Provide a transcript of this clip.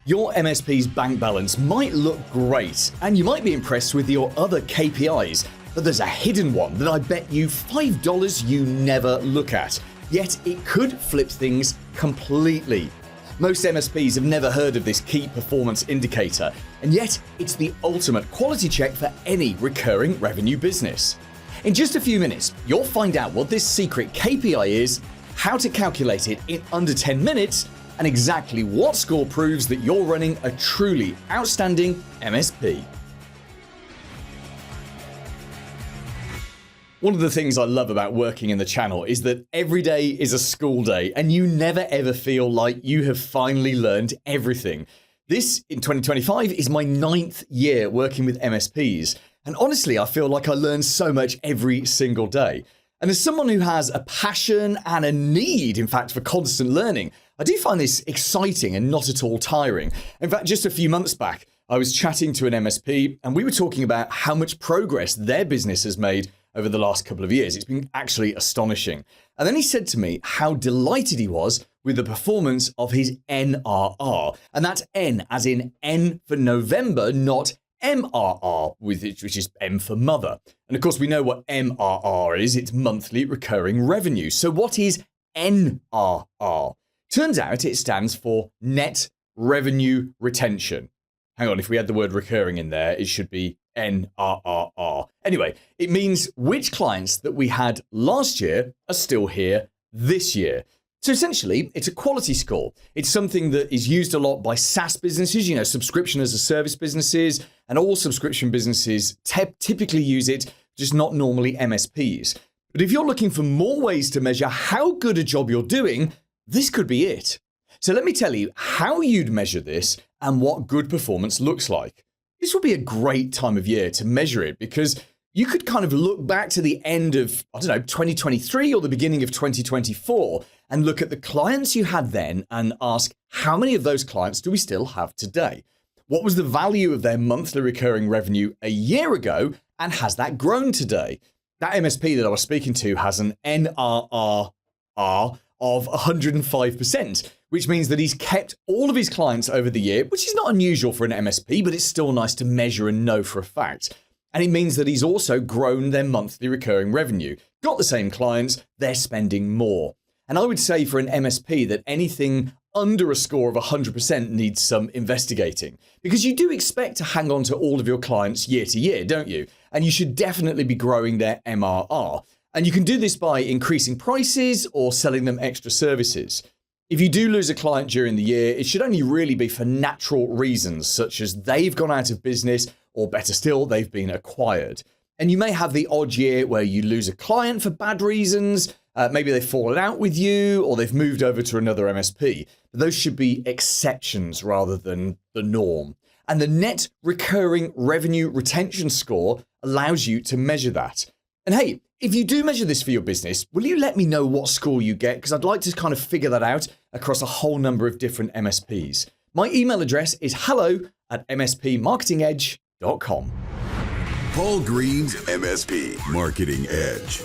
Your MSP's bank balance might look great, and you might be impressed with your other KPIs, but there's a hidden one that I bet you $5 you never look at. Yet it could flip things completely. Most MSPs have never heard of this key performance indicator, and yet it's the ultimate quality check for any recurring revenue business. In just a few minutes, you'll find out what this secret KPI is, how to calculate it in under 10 minutes, and exactly what score proves that you're running a truly outstanding MSP. One of the things I love about working in the channel is that every day is a school day and you never ever feel like you have finally learned everything. This, in 2025, is my 9th year working with MSPs. And honestly, I feel like I learn so much every single day. And as someone who has a passion and a need, in fact, for constant learning, I do find this exciting and not at all tiring. In fact, just a few months back, I was chatting to an MSP and we were talking about how much progress their business has made over the last couple of years. It's been actually astonishing. And then he said to me how delighted he was with the performance of his NRR. And that's N as in N for November, not MRR, which is M for mother. And of course, we know what MRR is. It's monthly recurring revenue. So what is NRR? Turns out it stands for net revenue retention. Hang on, if we had the word recurring in there, it should be NRRR. Anyway, it means which clients that we had last year are still here this year. So essentially, it's a quality score. It's something that is used a lot by SaaS businesses, subscription as a service businesses, and all subscription businesses typically use it, just not normally MSPs. But if you're looking for more ways to measure how good a job you're doing, this could be it. So let me tell you how you'd measure this and what good performance looks like. This will be a great time of year to measure it because you could kind of look back to the end of, 2023 or the beginning of 2024 and look at the clients you had then and ask how many of those clients do we still have today? What was the value of their monthly recurring revenue a year ago and has that grown today? That MSP that I was speaking to has an NRR of 105%, which means that he's kept all of his clients over the year, which is not unusual for an MSP, but it's still nice to measure and know for a fact. And it means that he's also grown their monthly recurring revenue. Got the same clients, they're spending more. And I would say for an MSP that anything under a score of 100% needs some investigating, because you do expect to hang on to all of your clients year to year, don't you? And you should definitely be growing their MRR. And you can do this by increasing prices or selling them extra services. If you do lose a client during the year, it should only really be for natural reasons, such as they've gone out of business, or better still, they've been acquired. And you may have the odd year where you lose a client for bad reasons. Maybe they've fallen out with you or they've moved over to another MSP. But those should be exceptions rather than the norm. And the net recurring revenue retention score allows you to measure that. And hey, if you do measure this for your business, will you let me know what score you get? Because I'd like to kind of figure that out across a whole number of different MSPs. My email address is hello@mspmarketingedge.com. Paul Green's MSP Marketing Edge.